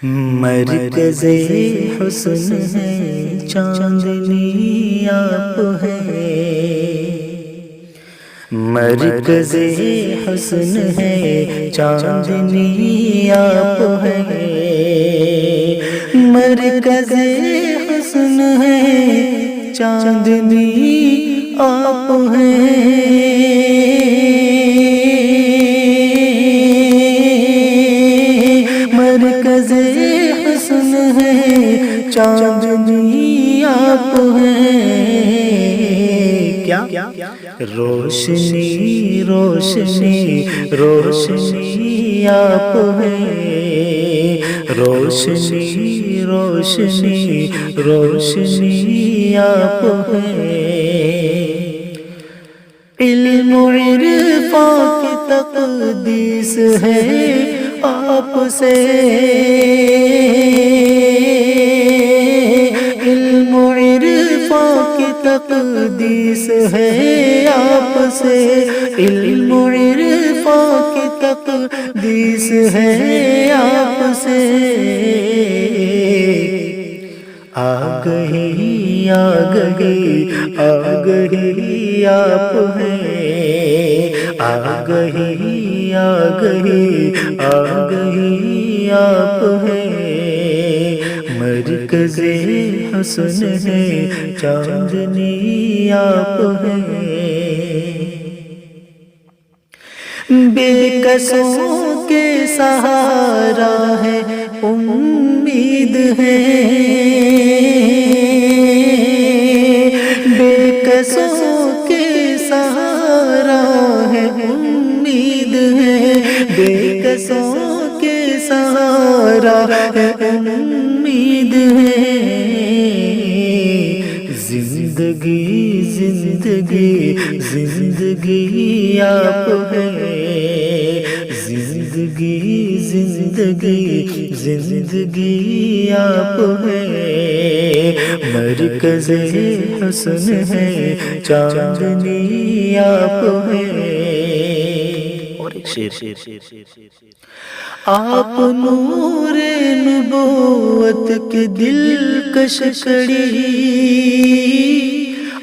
مرکز حسن ہے چاندنی آپ ہے، مرکز حسن ہے چاندنی آپ ہے، مرکز حسن ہے چاندنی آپ ہیں، مرکز حسن ہے چاندنی آپ ہیں، کیا روشنی روشنی روشنی آپ ہیں، روشنی روشنی روشنی آپ ہیں، علم و عرفان کی تقدیس ہے آپ سے، علم و عرفان کی تقدیس ہے آپ سے، علم و عرفان کی تقدیس ہے آپ سے، آ گئی آ گئی آ گئی آپ ہیں، آ گئی آ گئی آ گئی آپ ہیں، مرکز حسن ہے چاندنی آپ ہیں، بے کسوں کے سہارا ہے امید ہے، بے کسوں کے سہارا ہے امید ہے، بے کسوں کے سہارا ہے امید ہے، زندگی زندگی زندگی آپ ہیں، زندگی زندگی زندگی آپ ہیں، مرکز حسن ہے چاندنی آپ ہیں، اور ایک شعر، آپ نور نبوت کے دلکش کڑی،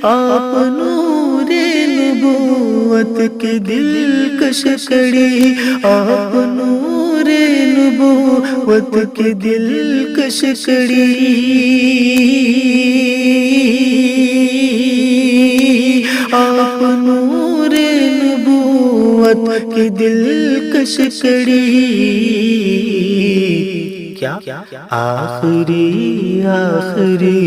آپ نور نبوت کے دلکش کڑی، آپ نور نبوت کے دلکش کڑی، آپ نور نبوت کی دلکش کڑی، کیا آخری آخری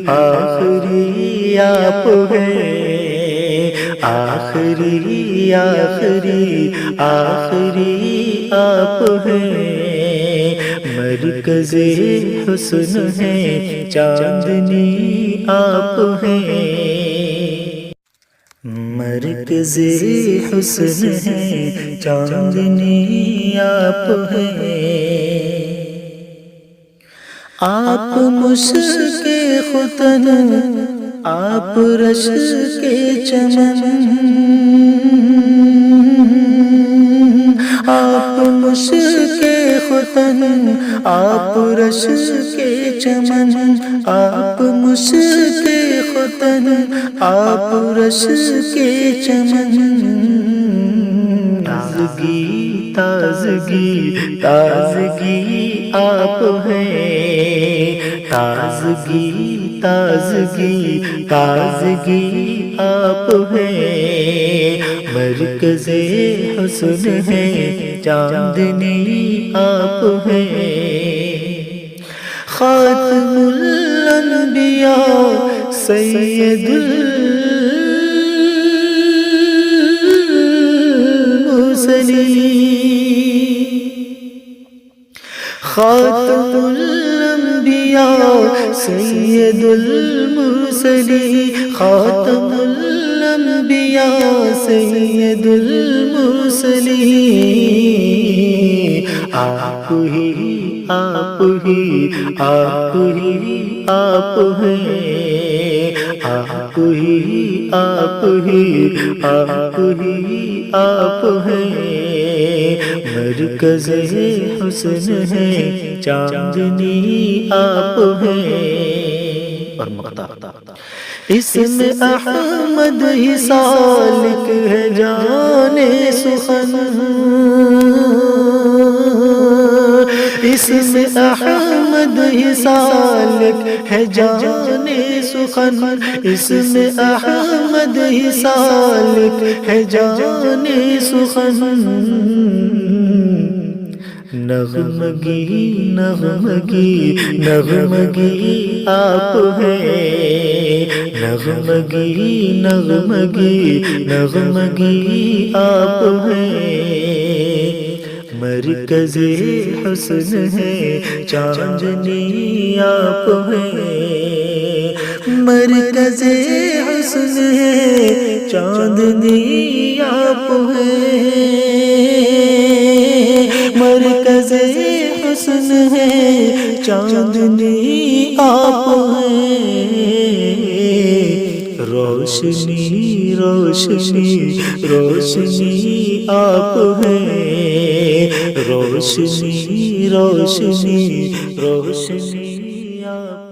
آخری آپ ہیں، آخری آخری آخری آپ ہیں، مرکز حسن ہے چاندنی آپ ہیں، مرکز حسن ہے چاندنی آپ ہیں، آپ مشک ختن آپ رش کے چمن، آپ مشک ختن آپ رش کے چمن، آپ مشک ختن آپ رش کے چمن، تازگی تازگی تازگی آپ ہیں، تازگی تازگی تازگی آپ ہیں، مرکز حسن ہے چاندنی آپ ہیں، خاتم الانبیاء سید المرسلین، خاتم الانبیاء سید المرسلین، خاتم الانبیاء سید المرسلین، آپ ہی آپ ہی آپ ہی آپ ہیں، آپ ہی آپ ہی آپ ہی آپ ہیں، مرکز حسن ہے چاندنی آپ ہیں۔ اور مقطع اس میں احمد ہی سالک ہے جانے سخن، اس میں احمد ہی سالک ہے جانے سخن، اس میں احمد ہی سالک ہے جانے سخن۔ نغمگی نغمگی نغمگی آپ ہیں، نغمگی نغمگی نغمگی آپ ہیں۔ مرکز حسن ہے چاندنی آپ ہیں، مرکز حسن ہے چاندنی آپ ہیں، مرکز حسن ہے چاندنی آپ ہیں۔ روشنی روشنی روشنی آپ ہیں، روشنی روشنی روشنی آپ